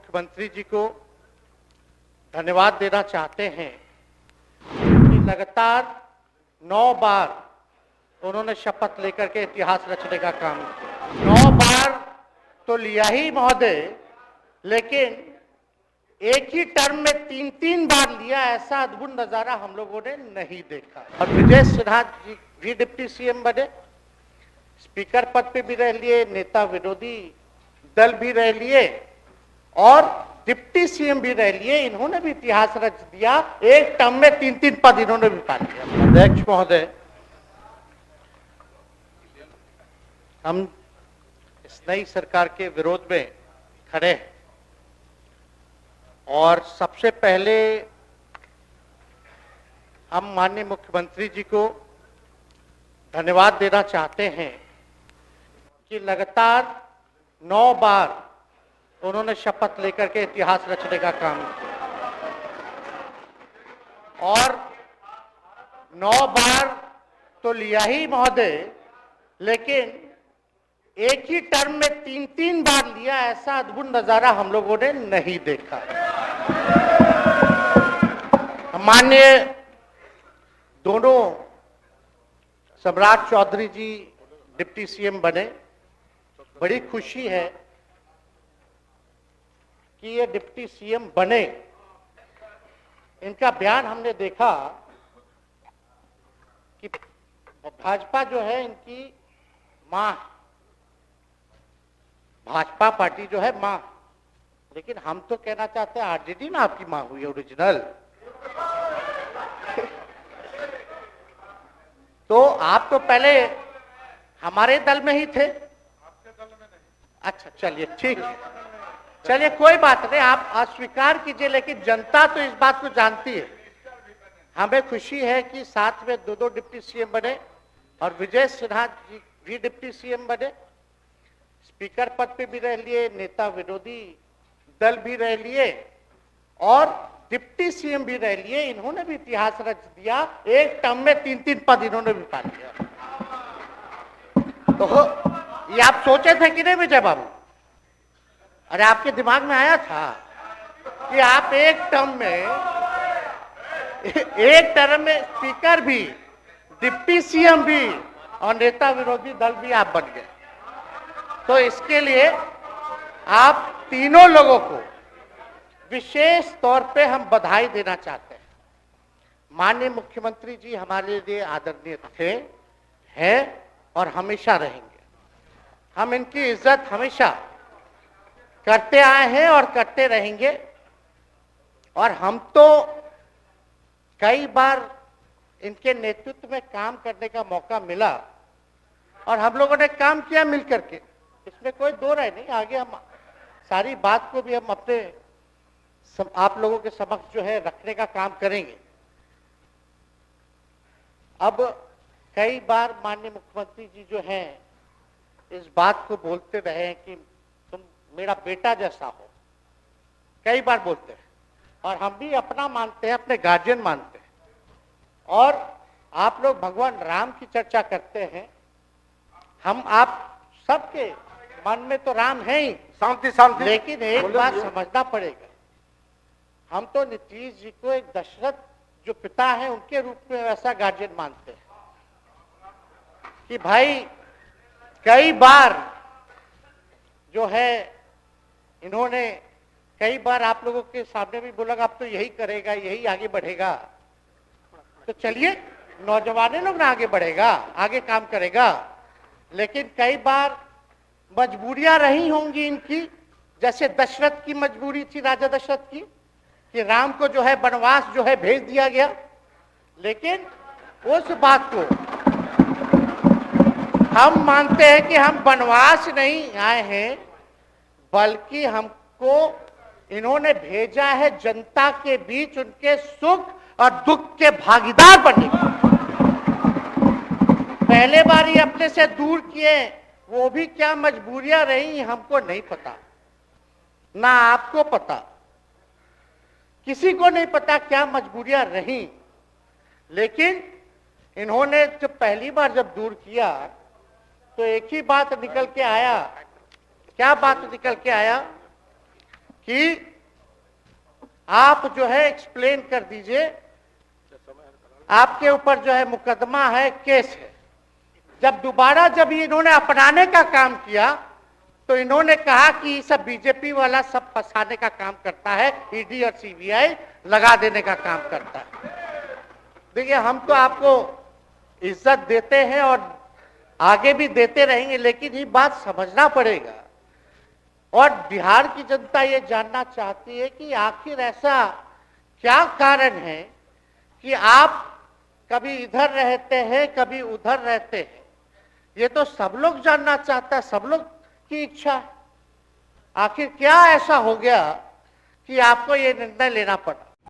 मुख्यमंत्री जी को धन्यवाद देना चाहते हैं कि लगातार 9 बार उन्होंने शपथ लेकर के इतिहास रचने का काम किया। 9 बार तो लिया ही महोदय, लेकिन एक ही टर्म में 3-3 बार लिया, ऐसा अद्भुत नजारा हम लोगों ने नहीं देखा। और विजय सिन्हा जी भी डिप्टी सीएम बने, स्पीकर पद पे भी रह लिए, नेता विरोधी दल भी रह लिए और डिप्टी सीएम भी रह लिए। इन्होंने भी इतिहास रच दिया, एक टर्म में 3-3 पद इन्होंने भी पा लिया। अध्यक्ष महोदय, हम इस नई सरकार के विरोध में खड़े हैं और सबसे पहले हम माननीय मुख्यमंत्री जी को धन्यवाद देना चाहते हैं कि लगातार 9 बार उन्होंने शपथ लेकर के इतिहास रचने का काम किया और 9 बार तो लिया ही महोदय, लेकिन एक ही टर्म में 3-3 बार लिया, ऐसा अद्भुत नजारा हम लोगों ने नहीं देखा। माननीय दोनों सम्राट चौधरी जी डिप्टी सीएम बने, बड़ी खुशी है कि ये डिप्टी सीएम बने। इनका बयान हमने देखा कि भाजपा जो है इनकी मां, भाजपा पार्टी जो है मां, लेकिन हम तो कहना चाहते हैं आरजेडी ना आपकी मां हुई ओरिजिनल। तो आप तो पहले हमारे दल में ही थे। आपके दल में नहीं। अच्छा, चलिए ठीक है, चलिए कोई बात नहीं, आप अस्वीकार कीजिए, लेकिन जनता तो इस बात को जानती है। हमें खुशी है कि साथ में 2 डिप्टी सीएम बने और विजय सिन्हा जी भी डिप्टी सीएम बने, स्पीकर पद पे भी रह लिए, नेता विरोधी दल भी रह लिए और डिप्टी सीएम भी रह लिए। इन्होंने भी इतिहास रच दिया, एक टर्म में 3-3 पद इन्होंने भी पा लिया। तो ये आप सोचे थे कि नहीं विजय बाबू? अरे आपके दिमाग में आया था कि आप एक टर्म में स्पीकर भी, डिप्टी सीएम भी और नेता विरोधी दल भी आप बन गए। तो इसके लिए आप तीनों लोगों को विशेष तौर पे हम बधाई देना चाहते हैं। माननीय मुख्यमंत्री जी हमारे लिए आदरणीय थे, हैं और हमेशा रहेंगे। हम इनकी इज्जत हमेशा करते आए हैं और करते रहेंगे। और हम तो कई बार इनके नेतृत्व में काम करने का मौका मिला और हम लोगों ने काम किया मिलकर के, इसमें कोई दो राय नहीं। आगे हम सारी बात को भी हम अपने आप लोगों के समक्ष जो है रखने का काम करेंगे। अब कई बार माननीय मुख्यमंत्री जी जो हैं इस बात को बोलते रहे हैं कि तुम मेरा बेटा जैसा हो, कई बार बोलते हैं और हम भी अपना मानते हैं, अपने गार्जियन मानते हैं। और आप लोग भगवान राम की चर्चा करते हैं, हम आप सबके मन में तो राम है ही, शांति, लेकिन एक बात समझना पड़ेगा, हम तो नीतीश जी को एक दशरथ जो पिता है उनके रूप में वैसा गार्जियन मानते हैं कि भाई कई बार जो है इन्होंने कई बार आप लोगों के सामने भी बोला अब तो यही करेगा, यही आगे बढ़ेगा। तो चलिए नौजवान लोग ना आगे बढ़ेगा, आगे काम करेगा, लेकिन कई बार मजबूरियां रही होंगी इनकी, जैसे दशरथ की मजबूरी थी, राजा दशरथ की, कि राम को जो है वनवास जो है भेज दिया गया। लेकिन उस बात को हम मानते हैं कि हम वनवास नहीं आए हैं, बल्कि हमको इन्होंने भेजा है जनता के बीच उनके सुख और दुख के भागीदार बनने के। पहले बार ये अपने से दूर किए, वो भी क्या मजबूरियां रही हमको नहीं पता, ना आपको पता, किसी को नहीं पता क्या मजबूरियां रही। लेकिन इन्होंने जब पहली बार जब दूर किया तो एक ही बात निकल के आया। क्या बात निकल के आया कि आप जो है एक्सप्लेन कर दीजिए, आपके ऊपर जो है मुकदमा है, केस है। जब दोबारा जब इन्होंने अपनाने का काम किया तो इन्होंने कहा कि ये सब बीजेपी वाला सब फंसाने का काम करता है, ईडी और सीबीआई लगा देने का काम करता है। देखिए, हम तो आपको इज्जत देते हैं और आगे भी देते रहेंगे, लेकिन ये बात समझना पड़ेगा। और बिहार की जनता ये जानना चाहती है कि आखिर ऐसा क्या कारण है कि आप कभी इधर रहते हैं, कभी उधर रहते हैं। ये तो सब लोग जानना चाहता है, सब लोग की इच्छा है। आखिर क्या ऐसा हो गया कि आपको ये निर्णय लेना पड़ा?